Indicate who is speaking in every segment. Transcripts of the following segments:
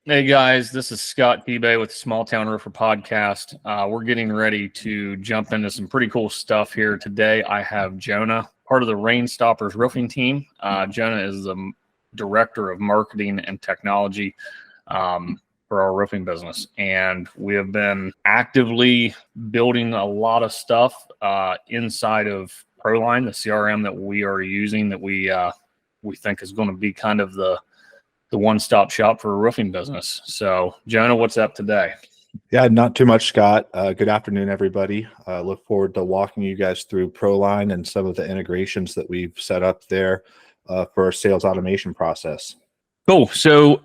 Speaker 1: Hey guys, this is Scott Peabay with the Small Town Roofer Podcast. We're getting ready to jump into some pretty cool stuff here today. I have Jonah, part of the Rain Stoppers roofing team. Jonah is the director of marketing and technology for our roofing business, and we have been actively building a lot of stuff inside of Proline, the CRM that we are using, that we think is going to be kind of the one-stop shop for a roofing business. So, Jonah, what's up today?
Speaker 2: Yeah, not too much, Scott. Good afternoon, everybody. Look forward to walking you guys through Proline and some of the integrations that we've set up there for our sales automation process.
Speaker 1: Cool. So,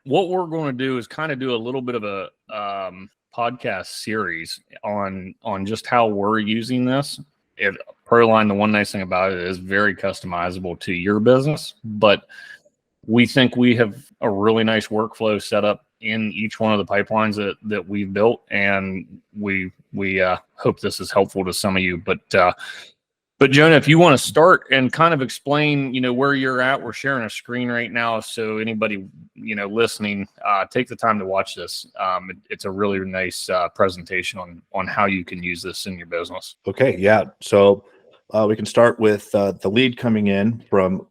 Speaker 1: what we're going to do is kind of do a little bit of a podcast series on just how we're using this. Proline, the one nice thing about it is very customizable to your business, but we think we have a really nice workflow set up in each one of the pipelines that we've built, and we hope this is helpful to some of you. But Jonah, if you want to start and kind of explain, where you're at, we're sharing a screen right now, so anybody listening, take the time to watch this. It's a really nice presentation on how you can use this in your business.
Speaker 2: Okay, yeah. So we can start with the lead coming in from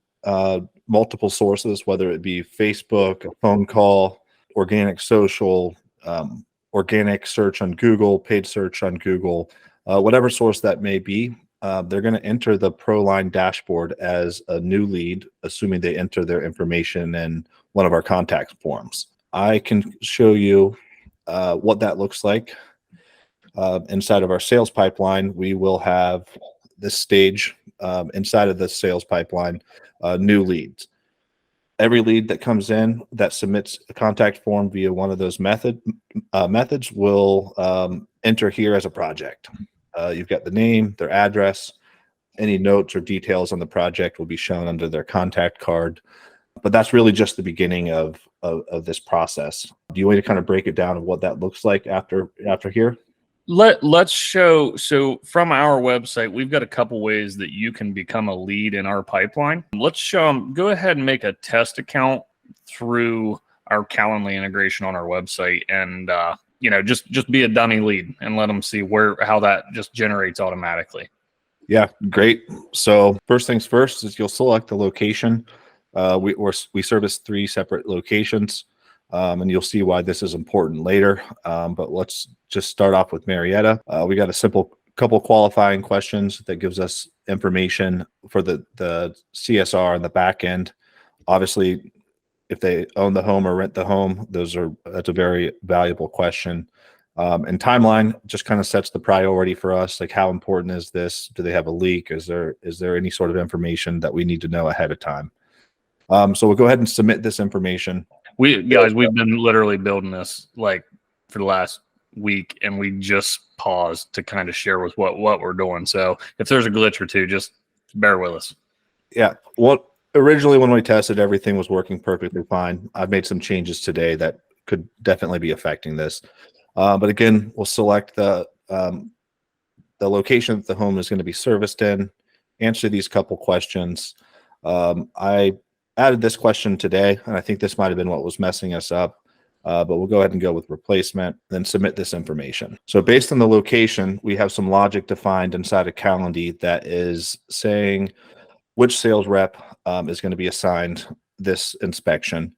Speaker 2: multiple sources, whether it be Facebook, a phone call, organic social, organic search on Google, paid search on Google, whatever source that may be. They're going to enter the Proline dashboard as a new lead, assuming they enter their information in one of our contact forms. I can show you what that looks like. Inside of our sales pipeline, we will have this stage inside of the sales pipeline, new leads. Every lead that comes in that submits a contact form via one of those methods will enter here as a project. You've got the name, their address, any notes or details on the project will be shown under their contact card. But that's really just the beginning of this process. Do you want to kind of break it down of what that looks like after here?
Speaker 1: Let's show. So from our website, we've got a couple ways that you can become a lead in our pipeline. Let's show them. Go ahead and make a test account through our Calendly integration on our website, and just be a dummy lead and let them see how that just generates automatically.
Speaker 2: Yeah, great. So first things first is you'll select the location. We service 3 separate locations. And you'll see why this is important later. But let's just start off with Marietta. We got a simple couple qualifying questions that gives us information for the CSR and the back end. Obviously, if they own the home or rent the home, that's a very valuable question. And timeline just kind of sets the priority for us. Like, how important is this? Do they have a leak? Is there any sort of information that we need to know ahead of time? So we'll go ahead and submit this information.
Speaker 1: We've been literally building this like for the last week, and we just paused to kind of share with what we're doing. So if there's a glitch or two, just bear with us.
Speaker 2: Yeah. Originally when we tested, everything was working perfectly fine. I've made some changes today that could definitely be affecting this. But again, we'll select the location that the home is going to be serviced in, answer these couple questions. I added this question today, and I think this might have been what was messing us up, but we'll go ahead and go with replacement, then submit this information. So based on the location, we have some logic defined inside of Calendly that is saying which sales rep is going to be assigned this inspection.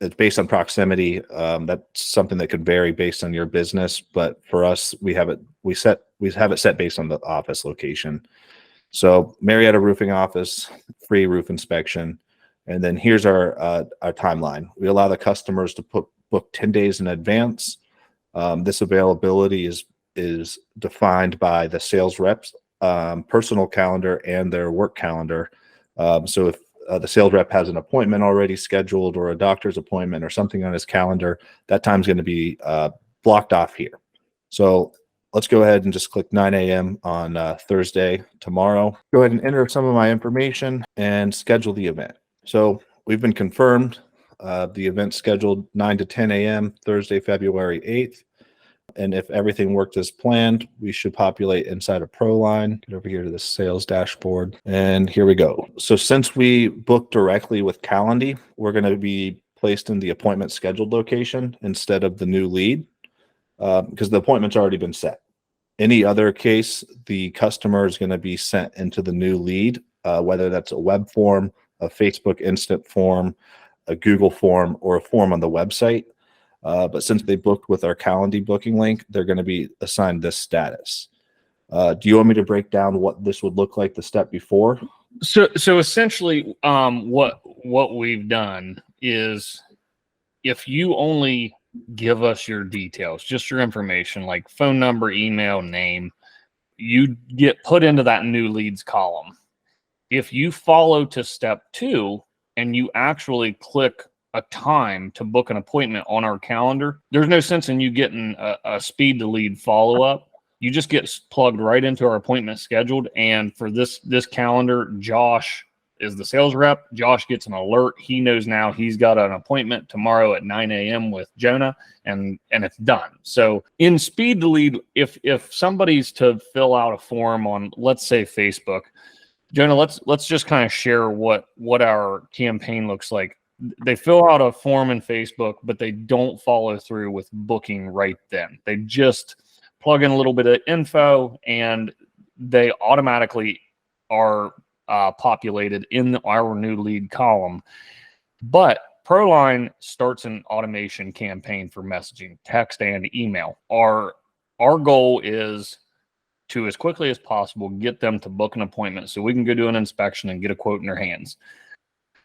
Speaker 2: It's based on proximity. That's something that could vary based on your business, but for us, we have it set based on the office location. So Marietta Roofing Office, free roof inspection. And then here's our timeline. We allow the customers to book 10 days in advance. This availability is defined by the sales reps' personal calendar and their work calendar. So if the sales rep has an appointment already scheduled, or a doctor's appointment or something on his calendar, that time's going to be blocked off here. So let's go ahead and just click 9 a.m. on Thursday, tomorrow. Go ahead and enter some of my information and schedule the event. So we've been confirmed. The event scheduled 9 to 10 a.m. Thursday, February 8th. And if everything worked as planned, we should populate inside of Proline. Get over here to the sales dashboard. And here we go. So since we booked directly with Calendly, we're going to be placed in the appointment scheduled location instead of the new lead, because the appointment's already been set. Any other case, the customer is going to be sent into the new lead, whether that's a web form, a Facebook instant form, a Google form, or a form on the website. But since they booked with our Calendly booking link, they're going to be assigned this status. Do you want me to break down what this would look like the step before?
Speaker 1: So essentially, what we've done is, if you only give us your details, just your information, like phone number, email, name, you get put into that new leads column. If you follow to step 2 and you actually click a time to book an appointment on our calendar, there's no sense in you getting a speed to lead follow-up. You just get plugged right into our appointment scheduled. And for this calendar, Josh is the sales rep. Josh gets an alert. He knows now he's got an appointment tomorrow at 9 a.m. with Jonah, and it's done. So in speed to lead, if somebody's to fill out a form on, let's say, Facebook, Jonah, let's just kind of share what our campaign looks like. They fill out a form in Facebook, but they don't follow through with booking right then. They just plug in a little bit of info, and they automatically are populated in our new lead column. But Proline starts an automation campaign for messaging, text, and email. Our goal is to, as quickly as possible, get them to book an appointment so we can go do an inspection and get a quote in their hands.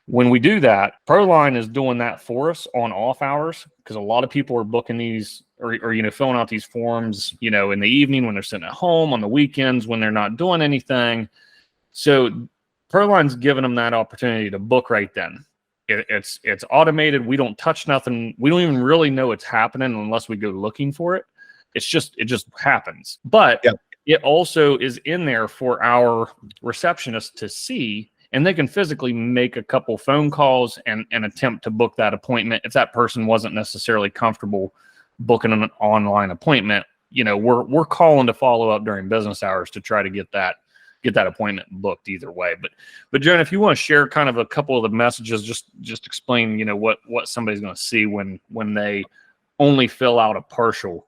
Speaker 1: When we do that, Proline is doing that for us on off hours, because a lot of people are booking these or filling out these forms, in the evening when they're sitting at home, on the weekends when they're not doing anything. So Proline's giving them that opportunity to book right then. It's automated. We don't touch nothing. We don't even really know it's happening unless we go looking for it. It just happens. But It also is in there for our receptionist to see, and they can physically make a couple phone calls and attempt to book that appointment. If that person wasn't necessarily comfortable booking an online appointment, we're calling to follow up during business hours to try to get that appointment booked either way. But Jen, if you want to share kind of a couple of the messages, just explain, what somebody's going to see when they only fill out a partial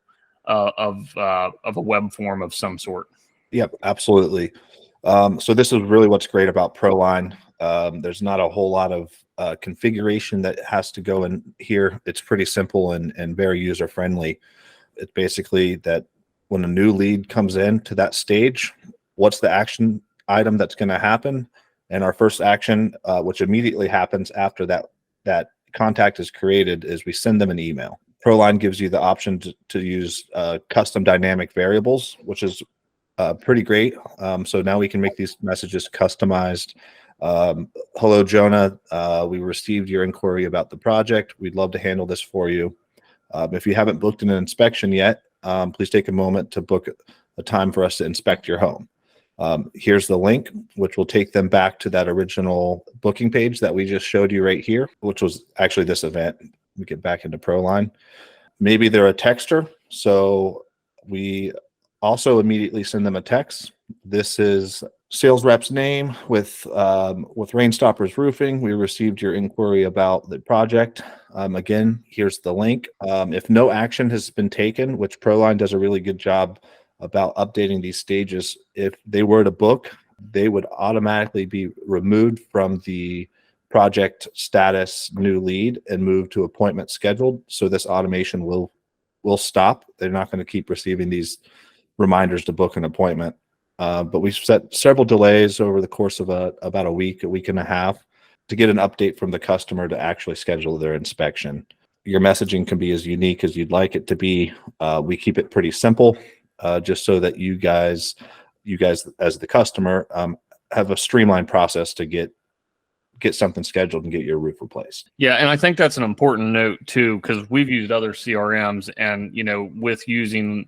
Speaker 1: of a web form of some sort.
Speaker 2: Yep, absolutely. So this is really what's great about Proline. There's not a whole lot of configuration that has to go in here. It's pretty simple and very user friendly. It's basically that when a new lead comes in to that stage, what's the action item that's going to happen? And our first action, which immediately happens after that contact is created, is we send them an email. Proline gives you the option to use custom dynamic variables, which is pretty great. So now we can make these messages customized. Hello, Jonah. We received your inquiry about the project. We'd love to handle this for you. If you haven't booked an inspection yet, please take a moment to book a time for us to inspect your home. Here's the link, which will take them back to that original booking page that we just showed you right here, which was actually this event. We get back into Proline. Maybe they're a texter, so we also immediately send them a text. This is sales rep's name with Rainstoppers Roofing. We received your inquiry about the project. Again, here's the link. If no action has been taken, which Proline does a really good job about updating these stages, if they were to book, they would automatically be removed from the project status new lead and move to appointment scheduled. So this automation will stop. They're not going to keep receiving these reminders to book an appointment. But we've set several delays over the course of about a week and a half to get an update from the customer to actually schedule their inspection. Your messaging can be as unique as you'd like it to be. We keep it pretty simple, just so that you guys as the customer have a streamlined process to get something scheduled and get your roof replaced.
Speaker 1: Yeah, and I think that's an important note too, because we've used other CRMs, and with using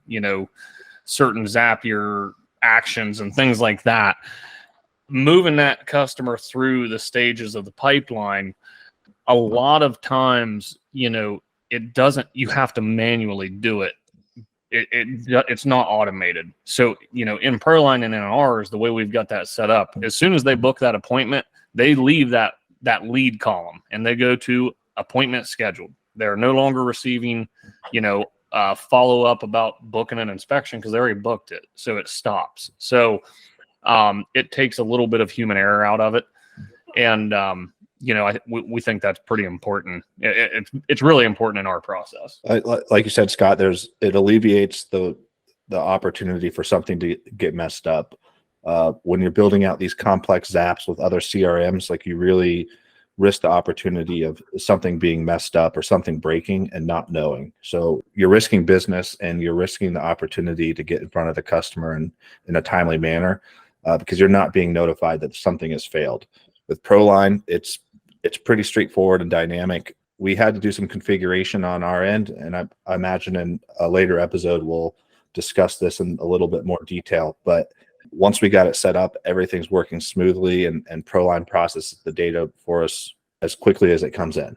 Speaker 1: certain Zapier actions and things like that, moving that customer through the stages of the pipeline, a lot of times it doesn't. You have to manually do it. It's not automated. So in Proline and in ours, the way we've got that set up, as soon as they book that appointment, they leave that lead column and they go to appointment scheduled. They're no longer receiving, follow up about booking an inspection because they already booked it. So it stops. So it takes a little bit of human error out of it. And, we think that's pretty important. It's really important in our process.
Speaker 2: Like you said, Scott, it alleviates the opportunity for something to get messed up. When you're building out these complex zaps with other CRMs, like you really risk the opportunity of something being messed up or something breaking and not knowing. So you're risking business and you're risking the opportunity to get in front of the customer in a timely manner because you're not being notified that something has failed. With Proline, it's pretty straightforward and dynamic. We had to do some configuration on our end, and I imagine in a later episode we'll discuss this in a little bit more detail. But once we got it set up, everything's working smoothly, and Proline processes the data for us as quickly as it comes in.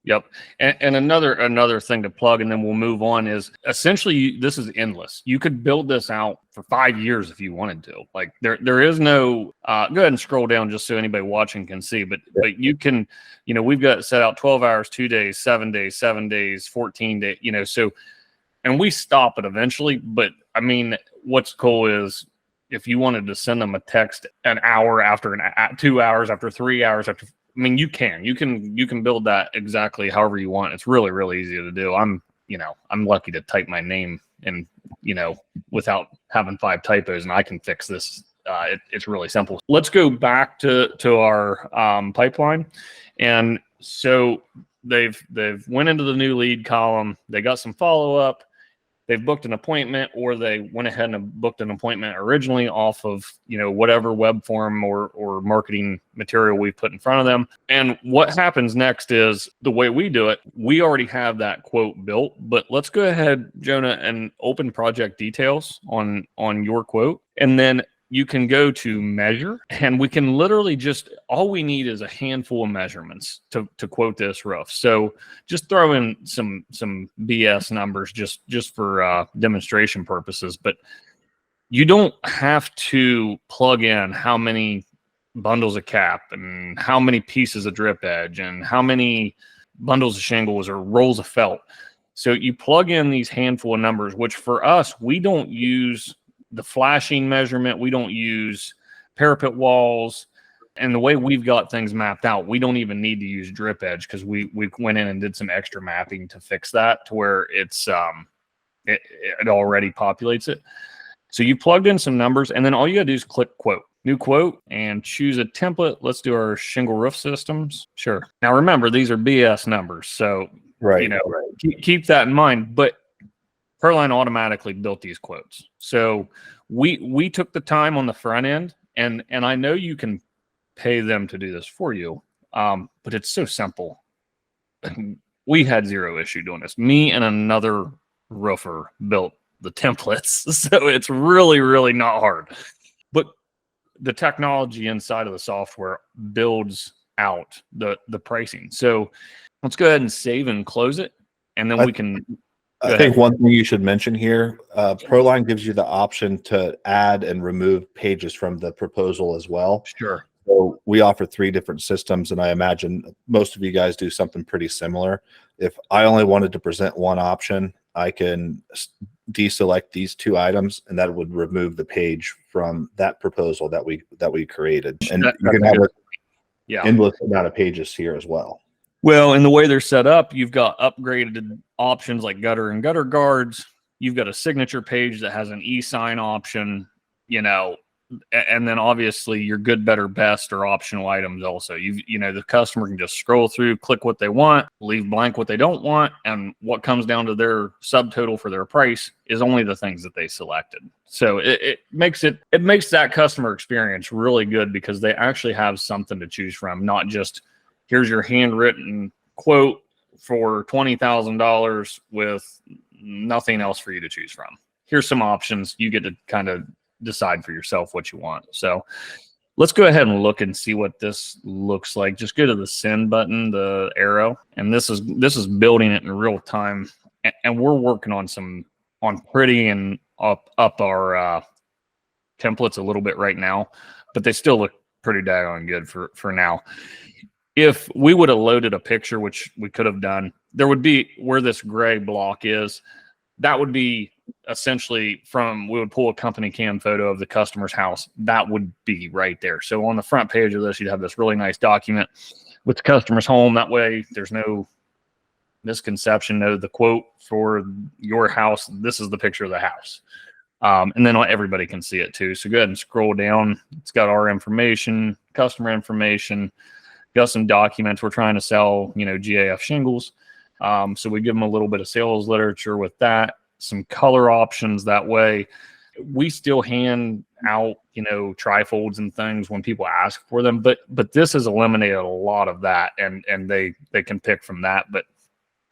Speaker 1: Yep. And another thing to plug, and then we'll move on, is essentially this is endless. You could build this out for 5 years if you wanted to. Like there is no go ahead and scroll down just so anybody watching can see, but you can, we've got it set out 12 hours, 2 days, 7 days, 7 days, 14 days, so, and we stop it eventually. But I mean, what's cool is if you wanted to send them a text an hour after 2 hours after 3 hours after, I mean, you can build that exactly however you want. It's really, really easy to do. I'm lucky to type my name and, without having 5 typos, and I can fix this. It's really simple. Let's go back to our pipeline. And so they've went into the new lead column. They got some follow-up. They've booked an appointment, or they went ahead and booked an appointment originally off of, whatever web form or marketing material we put in front of them. And what happens next is the way we do it, we already have that quote built, but let's go ahead, Jonah, and open project details on your quote. And then you can go to measure, and we can literally all we need is a handful of measurements to quote this roof. So just throw in some BS numbers just for demonstration purposes, but you don't have to plug in how many bundles of cap and how many pieces of drip edge and how many bundles of shingles or rolls of felt. So you plug in these handful of numbers, which for us, we don't use the flashing measurement. We don't use parapet walls. And the way we've got things mapped out, we don't even need to use drip edge because we went in and did some extra mapping to fix that to where it's it already populates it. So you plugged in some numbers, and then all you gotta do is click quote, new quote, and choose a template. Let's do our shingle roof systems. Sure. Now remember, these are BS numbers, so keep that in mind. But Proline automatically built these quotes. So we took the time on the front end, and I know you can pay them to do this for you, but it's so simple. We had zero issue doing this. Me and another roofer built the templates, so it's really, really not hard. But the technology inside of the software builds out the pricing. So let's go ahead and save and close it, and then we can...
Speaker 2: I think one thing you should mention here, Proline gives you the option to add and remove pages from the proposal as well.
Speaker 1: Sure.
Speaker 2: So we offer 3 different systems, and I imagine most of you guys do something pretty similar. If I only wanted to present one option, I can deselect these 2 items, and that would remove the page from that proposal that we created. And you can have an endless amount of pages here as well.
Speaker 1: Well, in the way they're set up, you've got upgraded options like gutter and gutter guards. You've got a signature page that has an e-sign option, and then obviously your good, better, best or optional items also. The customer can just scroll through, click what they want, leave blank what they don't want, and what comes down to their subtotal for their price is only the things that they selected. So it makes that customer experience really good because they actually have something to choose from, not just here's your handwritten quote for $20,000 with nothing else for you to choose from. Here's some options. You get to kind of decide for yourself what you want. So let's go ahead and look and see what this looks like. Just go to the send button, the arrow, and this is building it in real time. And we're working on pretty and up our templates a little bit right now, but they still look pretty daggone good for now. if we would have loaded a picture, which we could have done, there would be where this gray block is. That would be essentially we would pull a company cam photo of the customer's house. That would be right there. So on the front page of this, you'd have this really nice document with the customer's home. That way there's no misconception. No, the quote for your house, this is the picture of the house. And then everybody can see it too. So go ahead and scroll down. It's got our information, customer information, got some documents. We're trying to sell, GAF shingles. So we give them a little bit of sales literature with that, some color options. That way we still hand out, trifolds and things when people ask for them, but this has eliminated a lot of that, and they can pick from that.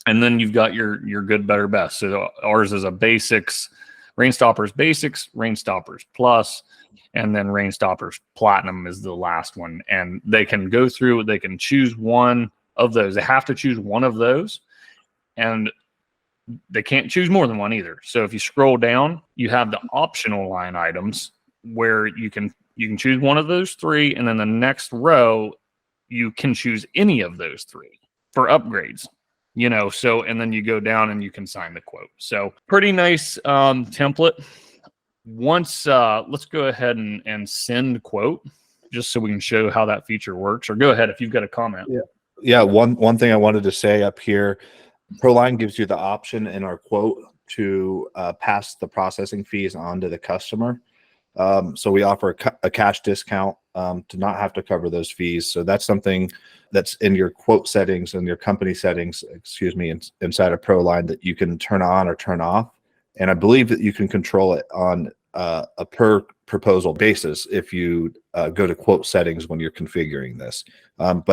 Speaker 1: And then you've got your good, better, best. So ours is a basics, Rain Stoppers Basics, Rain Stoppers Plus, and then Rain Stoppers Platinum is the last one. And they can go through, they can choose one of those. They have to choose one of those, and they can't choose more than one either. So if you scroll down, you have the optional line items where you can choose one of those three, and then the next row you can choose any of those three for upgrades. So, and then you go down and you can sign the quote. So pretty nice template. Once let's go ahead and send quote, just so we can show how that feature works. Or go ahead if you've got a comment.
Speaker 2: Yeah. One thing I wanted to say up here, Proline gives you the option in our quote to pass the processing fees on to the customer. So we offer a cash discount to not have to cover those fees. So that's something that's in your quote settings and your company settings, inside of Proline, that you can turn on or turn off. And I believe that you can control it on a per proposal basis if you go to quote settings when you're configuring this.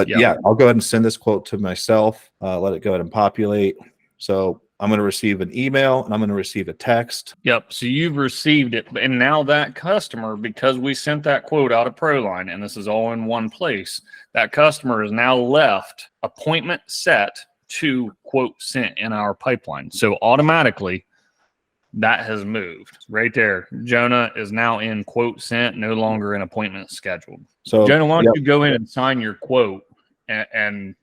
Speaker 2: Yeah, I'll go ahead and send this quote to myself. Let it go ahead and populate. So I'm going to receive an email and I'm going to receive a text.
Speaker 1: Yep. So you've received it. And now that customer, because we sent that quote out of Proline, and this is all in one place, that customer is now left appointment set to quote sent in our pipeline. So automatically that has moved right there. Jonah is now in quote sent, no longer in appointment scheduled. So Jonah, why don't you go in and sign your quote and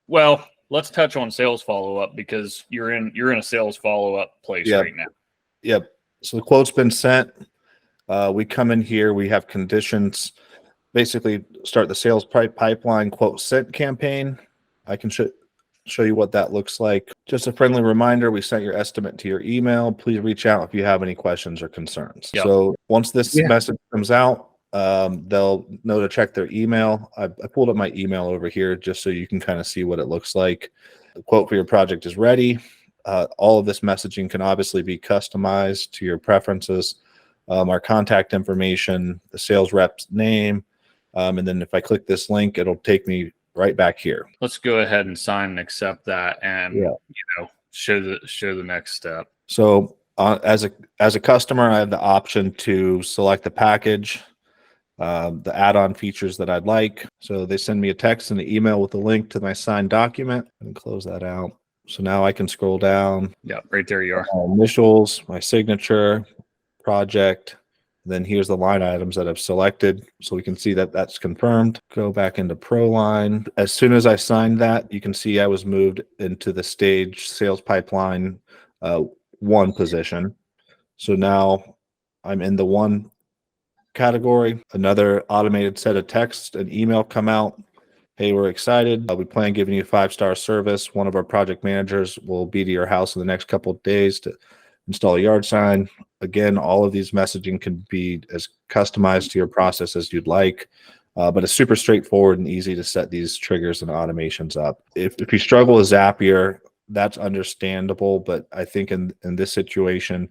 Speaker 1: well, let's touch on sales follow-up, because you're in a sales follow-up place right now.
Speaker 2: Yep. So the quote's been sent. We come in here, we have conditions, basically start the sales pipeline quote sent campaign. I can show you what that looks like. Just a friendly reminder, we sent your estimate to your email. Please reach out if you have any questions or concerns. Yep. So once this message comes out, they'll know to check their email. I pulled up my email over here just so you can kind of see what it looks like. The quote for your project is ready. All of this messaging can obviously be customized to your preferences. Our contact information, the sales rep's name, and then if I click this link, it'll take me right back here.
Speaker 1: Let's go ahead and sign and accept that, and show the next step.
Speaker 2: So as a customer, I have the option to select the package, the add-on features that I'd like. So they send me a text and an email with a link to my signed document, and close that out. So now I can scroll down.
Speaker 1: Yeah, right there you are.
Speaker 2: My initials, my signature, project. Then here's the line items that I've selected. So we can see that that's confirmed. Go back into Proline. As soon as I signed that, you can see I was moved into the stage sales pipeline 1 position. So now I'm in the 1 category. Another automated set of text and email come out. Hey, we're excited. We plan on giving you 5-star service. One of our project managers will be to your house in the next couple of days to install a yard sign. Again, all of these messaging can be as customized to your process as you'd like, but it's super straightforward and easy to set these triggers and automations up. If you struggle with Zapier, that's understandable, but I think in this situation,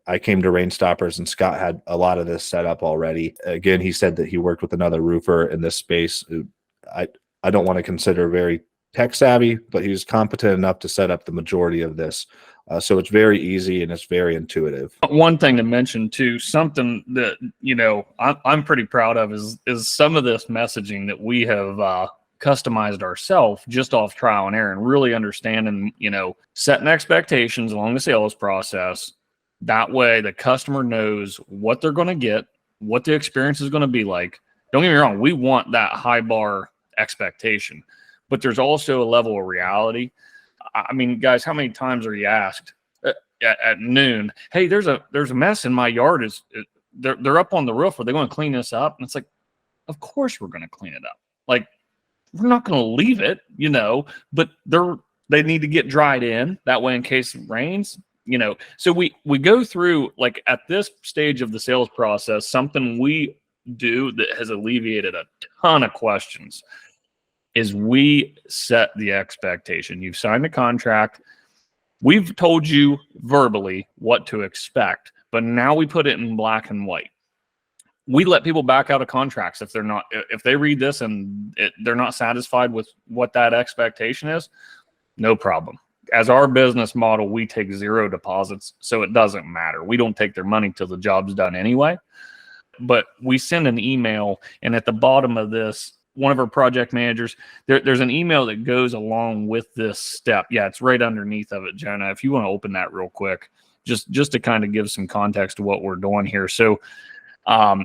Speaker 2: I came to Rain Stoppers and Scott had a lot of this set up already. Again, he said that he worked with another roofer in this space. I don't want to consider very tech savvy, but he was competent enough to set up the majority of this. So it's very easy and it's very intuitive.
Speaker 1: One thing to mention too, something that, I'm pretty proud of is some of this messaging that we have customized ourselves just off trial and error, and really understanding, setting expectations along the sales process. That way the customer knows what they're going to get, what the experience is going to be like. Don't get me wrong, we want that high bar expectation, but there's also a level of reality. I mean, guys, how many times are you asked at noon, hey, there's a mess in my yard. They're up on the roof. Are they going to clean this up? And it's like, of course we're going to clean it up. Like, we're not going to leave it, but they need to get dried in that way in case it rains, So we go through, like, at this stage of the sales process, something we do that has alleviated a ton of questions is we set the expectation. You've signed a contract. We've told you verbally what to expect, but now we put it in black and white. We let people back out of contracts if they read this and they're not satisfied with what that expectation is. No problem. As our business model, we take 0 deposits, so it doesn't matter. We don't take their money till the job's done anyway. But we send an email, and at the bottom of this, one of our project managers, there's an email that goes along with this step. Yeah, it's right underneath of it, Jonah. If you want to open that real quick, just to kind of give some context to what we're doing here. So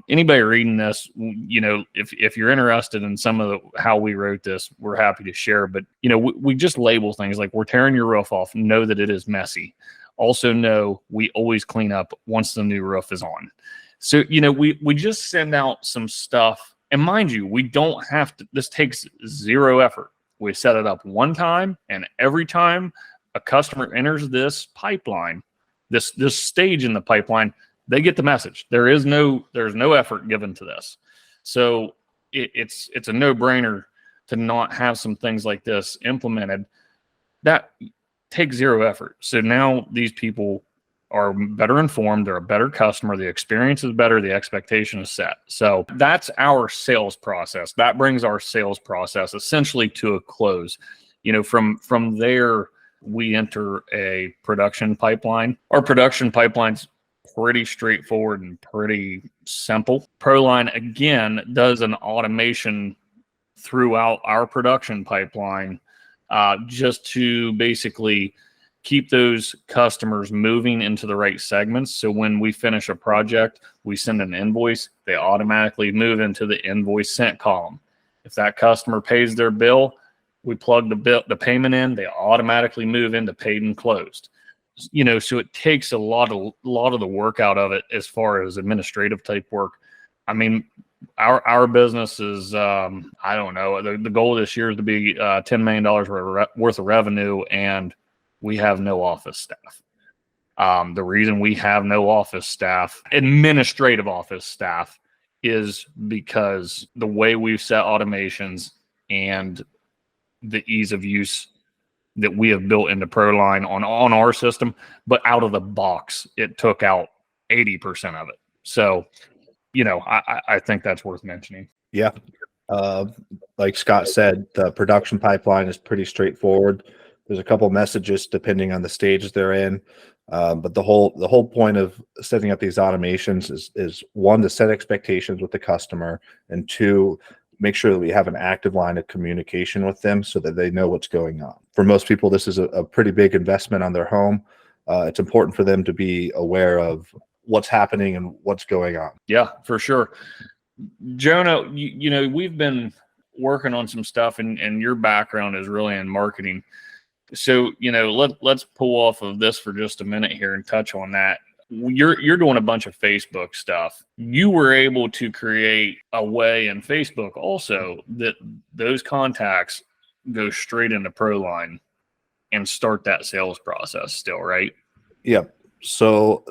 Speaker 1: anybody reading this, if you're interested in some of how we wrote this, we're happy to share. But, we just label things like, we're tearing your roof off. Know that it is messy. Also know we always clean up once the new roof is on. So, we just send out some stuff. And mind you, we don't have to, this takes 0 effort. We set it up one time, and every time a customer enters this pipeline, this stage in the pipeline, they get the message. There's no effort given to this. So it's a no-brainer to not have some things like this implemented. That takes 0 effort. So now these people are better informed. They're a better customer. The experience is better. The expectation is set. So that's our sales process. That brings our sales process essentially to a close. From there, we enter a production pipeline. Our production pipeline's pretty straightforward and pretty simple. Proline, again, does an automation throughout our production pipeline just to basically keep those customers moving into the right segments. So when we finish a project, we send an invoice, they automatically move into the invoice sent column. If that customer pays their bill, we plug the payment in, they automatically move into paid and closed. So it takes a lot of the work out of it as far as administrative type work. I mean, our business is, I don't know, the goal this year is to be $10 million worth of revenue, and we have no office staff. The reason we have no office staff, administrative office staff, is because the way we've set automations and the ease of use that we have built into Proline on our system, but out of the box, it took out 80% of it. So, I think that's worth mentioning.
Speaker 2: Yeah. Like Scott said, the production pipeline is pretty straightforward. There's a couple messages depending on the stage they're in. But the whole point of setting up these automations is 1, to set expectations with the customer, and 2, make sure that we have an active line of communication with them so that they know what's going on. For most people, this is a pretty big investment on their home. It's important for them to be aware of what's happening and what's going on.
Speaker 1: Yeah, for sure. Jonah, we've been working on some stuff, and your background is really in marketing. So, let's pull off of this for just a minute here and touch on that. You're doing a bunch of Facebook stuff. You were able to create a way in Facebook also that those contacts go straight into Proline and start that sales process still, right?
Speaker 2: Yeah. So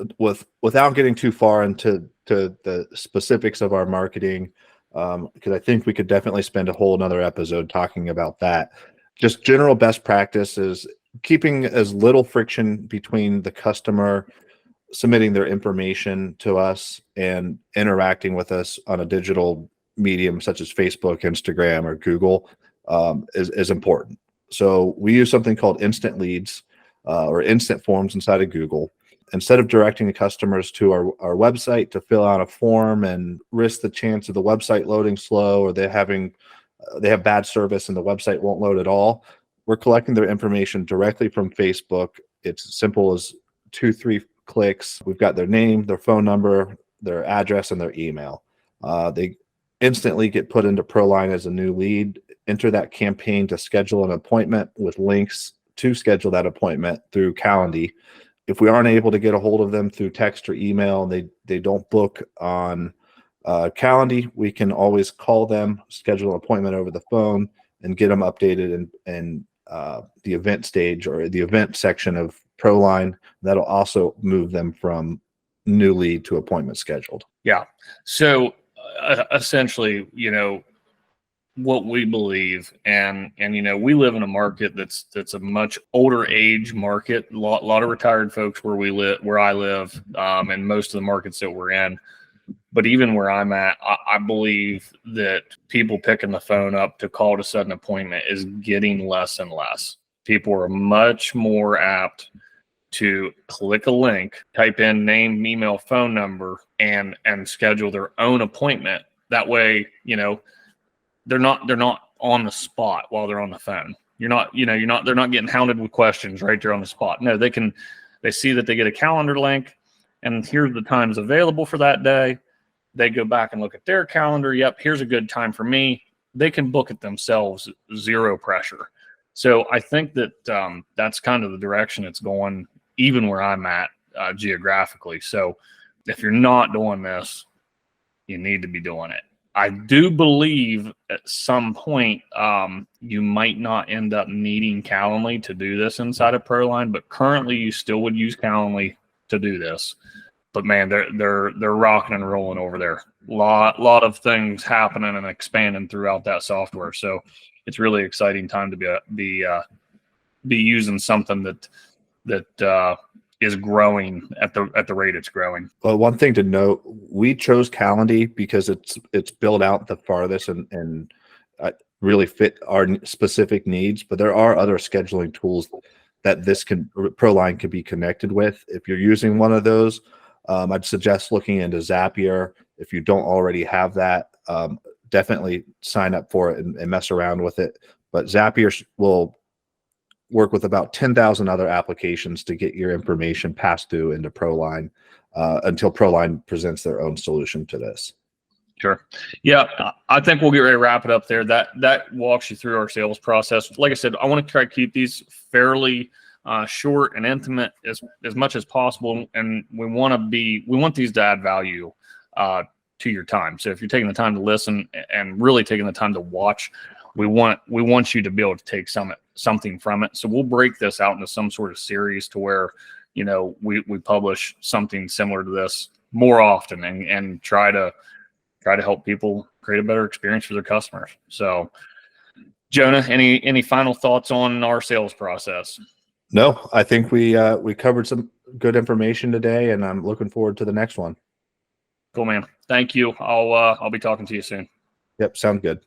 Speaker 2: without getting too far into the specifics of our marketing, because I think we could definitely spend a whole another episode talking about that. Just general best practice is keeping as little friction between the customer submitting their information to us and interacting with us on a digital medium such as Facebook, Instagram, or Google is important. So we use something called instant leads or instant forms inside of Google. Instead of directing the customers to our website to fill out a form and risk the chance of the website loading slow, or they have bad service and the website won't load at all, we're collecting their information directly from Facebook. It's as simple as 2-3 clicks. We've got their name, their phone number, their address, and their email. They instantly get put into Proline as a new lead. enter that campaign to schedule an appointment with links to schedule that appointment through Calendly. If we aren't able to get a hold of them through text or email, and they don't book on Calendly, we can always call them, schedule an appointment over the phone, and get them updated in the event stage or the event section of Proline. That'll also move them from new lead to appointment scheduled.
Speaker 1: Yeah. So essentially, what we believe, and we live in a market that's a much older age market, a lot of retired folks where I live, and most of the markets that we're in. But even where I'm at, I believe that people picking the phone up to call to set an appointment is getting less and less. People are much more apt to click a link, type in name, email, phone number, and schedule their own appointment. That way, they're not on the spot while they're on the phone. They're not getting hounded with questions right there on the spot. No, they see that they get a calendar link, and here's the times available for that day. They go back and look at their calendar. Yep, here's a good time for me. They can book it themselves, zero pressure. So I think that that's kind of the direction it's going, even where I'm at geographically. So if you're not doing this, you need to be doing it. I do believe at some point you might not end up needing Calendly to do this inside of Proline, but currently you still would use Calendly to do this. But man, they're rocking and rolling over there. Lot of things happening and expanding throughout that software. So it's really exciting time to be using something that is growing at the rate it's growing.
Speaker 2: Well, one thing to note, we chose Calendly because it's built out the farthest and really fit our specific needs. But there are other scheduling tools that Proline can be connected with. If you're using one of those, I'd suggest looking into Zapier. If you don't already have that, definitely sign up for it and mess around with it. But Zapier will work with about 10,000 other applications to get your information passed through into Proline until Proline presents their own solution to this.
Speaker 1: Sure. Yeah, I think we'll get ready to wrap it up there. That walks you through our sales process. Like I said, I want to try to keep these fairly short and intimate as much as possible, and we want these to add value to your time. So if you're taking the time to listen and really taking the time to watch, we want you to be able to take something from it. So we'll break this out into some sort of series to where we publish something similar to this more often and try to help people create a better experience for their customers. So Jonah, any final thoughts on our sales process?
Speaker 2: No, I think we covered some good information today, and I'm looking forward to the next one.
Speaker 1: Cool, man. Thank you. I'll be talking to you soon.
Speaker 2: Yep, sound good.